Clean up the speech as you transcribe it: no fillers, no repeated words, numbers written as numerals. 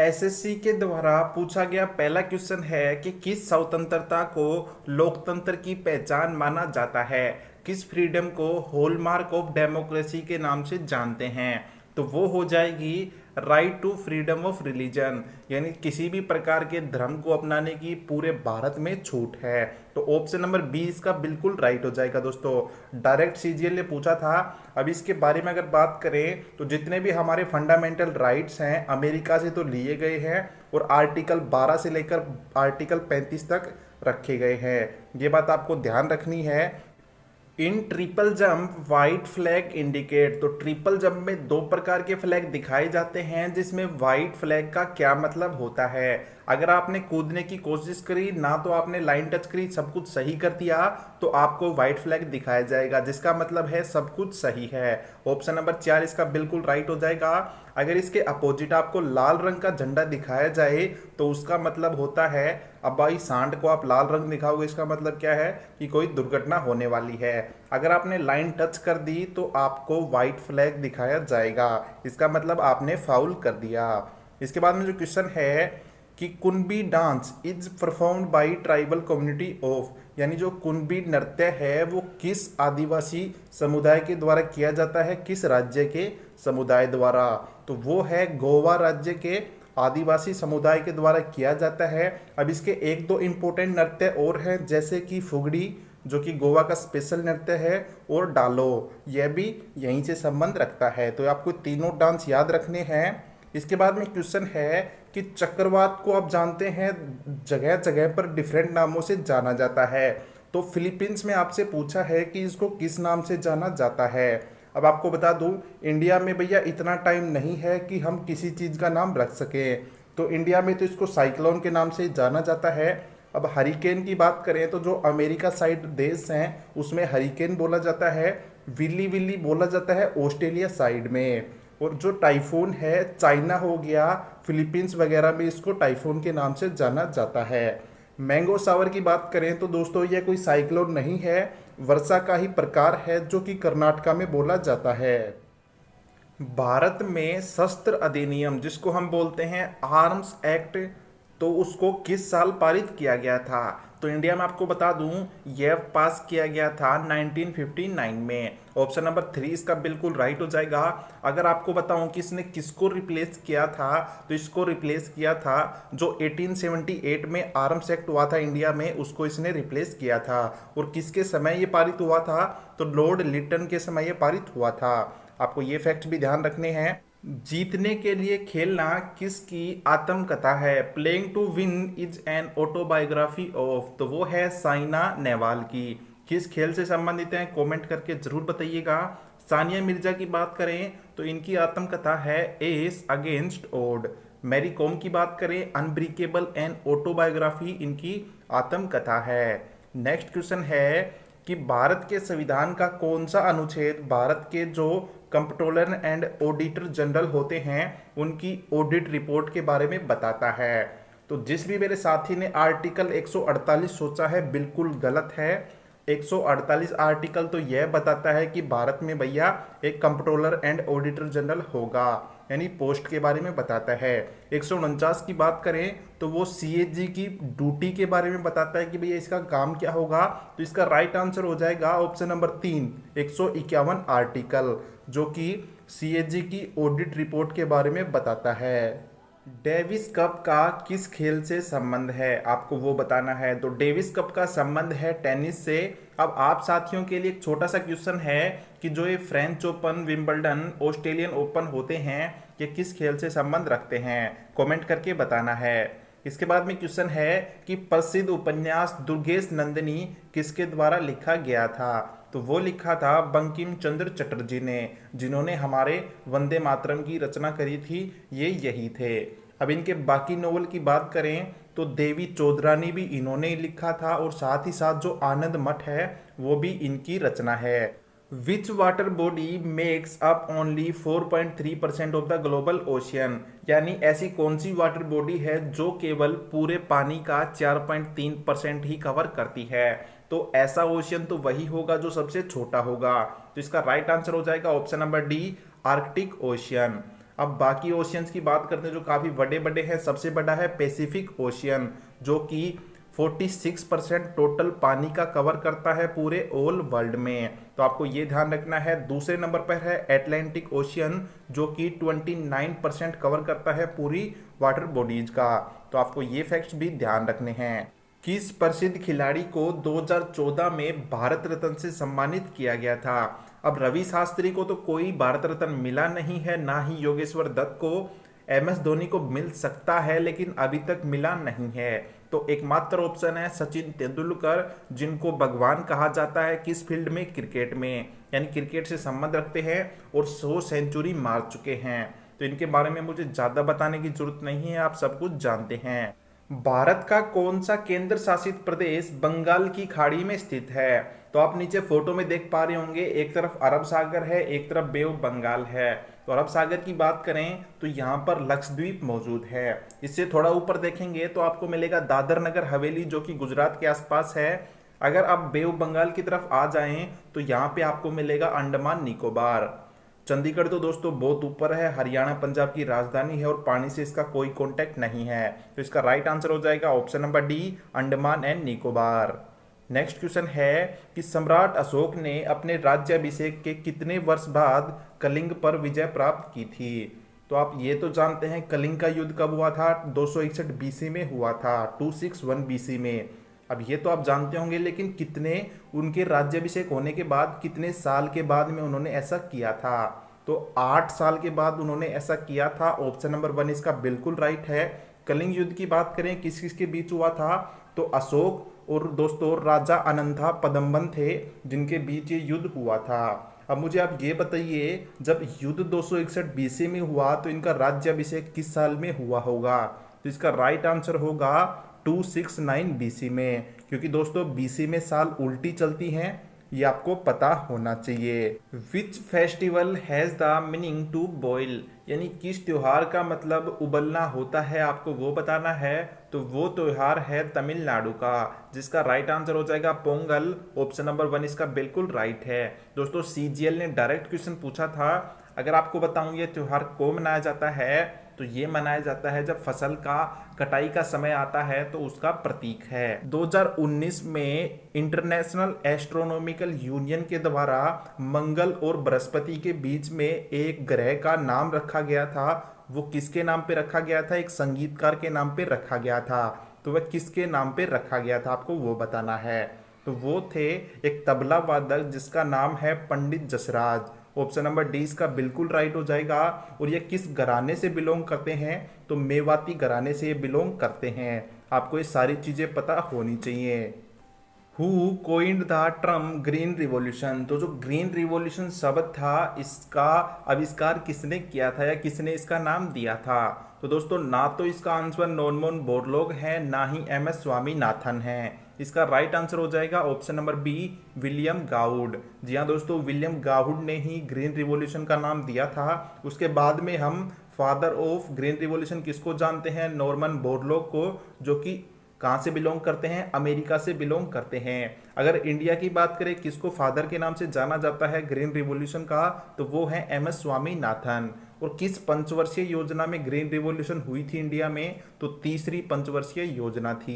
SSC के द्वारा पूछा गया पहला क्वेश्चन है कि किस स्वतंत्रता को लोकतंत्र की पहचान माना जाता है। किस फ्रीडम को हॉलमार्क ऑफ डेमोक्रेसी के नाम से जानते हैं। तो वो हो जाएगी right to freedom of religion, यानी किसी भी प्रकार के धर्म को अपनाने की पूरे भारत में छूट है। तो ऑप्शन नंबर बी इसका बिल्कुल राइट हो जाएगा दोस्तों। डायरेक्ट सीजीएल ने पूछा था। अब इसके बारे में अगर बात करें तो जितने भी हमारे फंडामेंटल राइट्स हैं अमेरिका से तो लिए गए हैं और आर्टिकल 12 से लेकर आर्टिकल 35 तक रखे गए हैं। ये बात आपको ध्यान रखनी है। In triple jump white flag indicate, तो ट्रिपल जंप में दो प्रकार के फ्लैग दिखाए जाते हैं जिसमें व्हाइट फ्लैग का क्या मतलब होता है। अगर आपने कूदने की कोशिश करी ना तो आपने लाइन टच करी, सब कुछ सही कर दिया तो आपको व्हाइट फ्लैग दिखाया जाएगा, जिसका मतलब है सब कुछ सही है। ऑप्शन नंबर 4 इसका बिल्कुल राइट हो जाएगा। अगर इसके अपोजिट आपको लाल रंग का झंडा दिखाया जाए तो उसका मतलब होता है, अब भाई सांड को आप लाल रंग दिखाओगे इसका मतलब क्या है कि कोई दुर्घटना होने वाली है। अगर आपने लाइन टच कर दी तो आपको व्हाइट फ्लैग दिखाया जाएगा, इसका मतलब आपने फाउल कर दिया। इसके बाद में जो क्वेश्चन है कि Kunbi dance is performed by tribal community of, यानी जो कुणबी नृत्य है वो किस आदिवासी समुदाय के द्वारा किया जाता है, किस राज्य के समुदाय द्वारा। तो वो है गोवा राज्य के आदिवासी समुदाय के द्वारा किया जाता है। अब इसके एक दो इम्पोर्टेंट नृत्य और हैं जैसे कि फुगड़ी जो कि गोवा का स्पेशल नृत्य है, और डालो यह भी यहीं से संबंध रखता है। तो आपको तीनों डांस याद रखने हैं। इसके बाद में क्वेश्चन है कि चक्रवात को आप जानते हैं जगह जगह पर डिफरेंट नामों से जाना जाता है। तो फिलीपींस में आपसे पूछा है कि इसको किस नाम से जाना जाता है। अब आपको बता दूं इंडिया में भैया इतना टाइम नहीं है कि हम किसी चीज़ का नाम रख सकें, तो इंडिया में तो इसको साइक्लोन के नाम से जाना जाता है। अब हरिकेन की बात करें तो जो अमेरिका साइड देश हैं उसमें हरिकेन बोला जाता है, विल्ली विल्ली बोला जाता है ऑस्ट्रेलिया साइड में, और जो टाइफून है चाइना हो गया, फिलीपींस वगैरह में इसको टाइफून के नाम से जाना जाता है। मैंगो सावर की बात करें तो दोस्तों यह कोई साइक्लोन नहीं है, वर्षा का ही प्रकार है जो कि कर्नाटका में बोला जाता है। भारत में शस्त्र अधिनियम जिसको हम बोलते हैं आर्म्स एक्ट, तो उसको किस साल पारित किया गया था। तो इंडिया में आपको बता दूं यह पास किया गया था 1959 में। ऑप्शन नंबर 3 इसका बिल्कुल राइट हो जाएगा। अगर आपको बताऊं कि इसने किसको रिप्लेस किया था तो इसको रिप्लेस किया था जो 1878 में आर्म्स एक्ट हुआ था इंडिया में, उसको इसने रिप्लेस किया था। और किसके समय ये पारित हुआ था तो लॉर्ड लिटन के समय ये पारित हुआ था। आपको ये फैक्ट भी ध्यान रखने हैं। जीतने के लिए खेलना किसकी आत्मकथा है। Playing to win is an autobiography of, तो वो है साइना नेहवाल की। किस खेल से संबंधित है कमेंट करके जरूर बताइएगा। सानिया मिर्जा की बात करें तो इनकी आत्मकथा है as against odd. Mary Kom की बात करें अनब्रेकेबल एंड ऑटोबायोग्राफी इनकी आत्मकथा है। नेक्स्ट क्वेश्चन है कि भारत के संविधान का कौन सा अनुच्छेद भारत के जो कंप्ट्रोलर एंड ऑडिटर जनरल होते हैं उनकी ऑडिट रिपोर्ट के बारे में बताता है। तो जिस भी मेरे साथी ने आर्टिकल 148 सोचा है बिल्कुल गलत है। 148 आर्टिकल तो यह बताता है कि भारत में भैया एक कंप्ट्रोलर एंड ऑडिटर जनरल होगा, यानी पोस्ट के बारे में बताता है। 149 की बात करें तो वो सीएजी की ड्यूटी के बारे में बताता है कि भैया इसका काम क्या होगा। तो इसका राइट आंसर हो जाएगा ऑप्शन नंबर 3 151 आर्टिकल, जो कि सीएजी की ऑडिट रिपोर्ट के बारे में बताता है। डेविस कप का किस खेल से संबंध है आपको वो बताना है। तो डेविस कप का संबंध है टेनिस से। अब आप साथियों के लिए एक छोटा सा क्वेश्चन है कि जो ये French open, Wimbledon, Australian open होते हैं ये किस खेल से संबंध रखते हैं, कमेंट करके बताना है। इसके बाद में क्वेश्चन है कि प्रसिद्ध उपन्यास दुर्गेश नंदिनी किसके द्वारा लिखा गया था। तो वो लिखा था बंकिम चंद्र चटर्जी ने, जिन्होंने हमारे वंदे मातरम की रचना करी थी, ये यही थे। अब इनके बाकी नोवेल की बात करें तो देवी चौधरानी भी इन्होंने लिखा था, और साथ ही साथ जो आनंद मठ है वो भी इनकी रचना है। Which water body makes up only 4.3% of the global ocean, यानी ऐसी कौन सी वाटर बॉडी है जो केवल पूरे पानी का 4.3% ही कवर करती है। तो ऐसा ओशियन तो वही होगा जो सबसे छोटा होगा। तो इसका राइट आंसर हो जाएगा option number D Arctic ocean. अब बाकी ओशियंस की बात करते हैं जो काफ़ी बड़े बड़े हैं। सबसे बड़ा है पैसिफिक ओशियन, जो कि 46% टोटल पानी का कवर करता है पूरे ऑल वर्ल्ड में, तो आपको ये ध्यान रखना है। दूसरे नंबर पर है एटलांटिक ओशियन, जो कि 29% कवर करता है पूरी वाटर बॉडीज का, तो आपको ये फैक्ट्स भी ध्यान रखने हैं। किस प्रसिद्ध खिलाड़ी को 2014 में भारत रत्न से सम्मानित किया गया था? अब रवि शास्त्री को तो कोई भारत रत्न मिला नहीं है, ना ही योगेश्वर दत्त को। MS धोनी को मिल सकता है लेकिन अभी तक मिला नहीं है। तो एकमात्र ऑप्शन है सचिन तेंदुलकर, जिनको भगवान कहा जाता है। किस फील्ड में? क्रिकेट में, यानी क्रिकेट से संबंध रखते हैं और 100 सेंचुरी मार चुके हैं। तो इनके बारे में मुझे ज़्यादा बताने की जरूरत नहीं है, आप सब कुछ जानते हैं। भारत का कौन सा केंद्र शासित प्रदेश बंगाल की खाड़ी में स्थित है? तो आप नीचे फोटो में देख पा रहे होंगे, एक तरफ अरब सागर है, एक तरफ बे ऑफ बंगाल है। तो अरब सागर की बात करें तो यहाँ पर लक्षद्वीप मौजूद है। इससे थोड़ा ऊपर देखेंगे तो आपको मिलेगा दादर नगर हवेली, जो कि गुजरात के आसपास है। अगर आप बे ऑफ बंगाल की तरफ आ जाएं तो यहाँ पे आपको मिलेगा अंडमान निकोबार। चंडीगढ़ तो दोस्तों बहुत ऊपर है, हरियाणा पंजाब की राजधानी है और पानी से इसका कोई कांटेक्ट नहीं है। तो इसका राइट आंसर हो जाएगा option number D, Andaman and Nicobar. Next question है कि सम्राट अशोक ने अपने राज्याभिषेक के कितने वर्ष बाद कलिंग पर विजय प्राप्त की थी? तो आप ये तो जानते हैं कलिंग का युद्ध कब हुआ था? 261 BC में हुआ था, 261 BC में। अब ये तो आप जानते होंगे, लेकिन कितने उनके राज्याभिषेक होने के बाद कितने साल के बाद में उन्होंने ऐसा किया था? तो 8 साल के बाद उन्होंने ऐसा किया था। ऑप्शन नंबर 1 इसका बिल्कुल राइट है। कलिंग युद्ध की बात करें किस किस के बीच हुआ था, तो अशोक और दोस्तों राजा अनंथा पदम्बन थे, जिनके बीच ये युद्ध हुआ था। अब मुझे आप ये बताइए, जब युद्ध 261 BC में हुआ तो इनका राज्याभिषेक किस साल में हुआ होगा? तो इसका राइट आंसर होगा 269 BC में, क्योंकि दोस्तों BC में साल उल्टी चलती हैं, ये आपको पता होना चाहिए। Which festival has the meaning to boil, यानी किस त्योहार का मतलब उबलना होता है, आपको वो बताना है। तो वो त्योहार है तमिलनाडु का, जिसका राइट आंसर हो जाएगा पोंगल। ऑप्शन नंबर 1 इसका बिल्कुल राइट है। दोस्तों CGL ने डायरेक्ट क्वेश्चन पूछा था। अगर आपको बताऊं ये त्योहार कब मनाया जाता है, तो ये मनाया जाता है जब फसल का कटाई का समय आता है, तो उसका प्रतीक है। 2019 में इंटरनेशनल एस्ट्रोनॉमिकल यूनियन के द्वारा मंगल और बृहस्पति के बीच में एक ग्रह का नाम रखा गया था। वो किसके नाम पे रखा गया था? एक संगीतकार के नाम पे रखा गया था। तो वह किसके नाम पे रखा गया था, आपको वो बताना है। तो वो थे एक तबला वादक जिसका नाम है Pandit Jasraj. Option number D इसका बिल्कुल राइट हो जाएगा। और ये किस घराने से बिलोंग करते हैं? तो मेवाती घराने से ये बिलोंग करते हैं। आपको ये सारी चीजें पता होनी चाहिए। Who coined the term green revolution, तो जो ग्रीन रिवॉल्यूशन शब्द था, इसका आविष्कार किसने किया था या किसने इसका नाम दिया था? तो दोस्तों ना तो इसका आंसर नॉर्मन बोरलॉग है, ना ही MS स्वामीनाथन है। इसका राइट आंसर हो जाएगा option number B, William Gaud. जी हाँ दोस्तों, विलियम गाउड ने ही ग्रीन रिवॉल्यूशन का नाम दिया था। उसके बाद में हम फादर ऑफ ग्रीन रिवॉल्यूशन किसको जानते हैं? नॉर्मन बोरलॉग को, जो कि कहाँ से बिलोंग करते हैं? अमेरिका से बिलोंग करते हैं। अगर इंडिया की बात करें किसको फादर के नाम से जाना जाता है ग्रीन रिवॉल्यूशन का, तो वो है MS स्वामीनाथन। और किस पंचवर्षीय योजना में ग्रीन रिवॉल्यूशन हुई थी इंडिया में? तो तीसरी पंचवर्षीय योजना थी।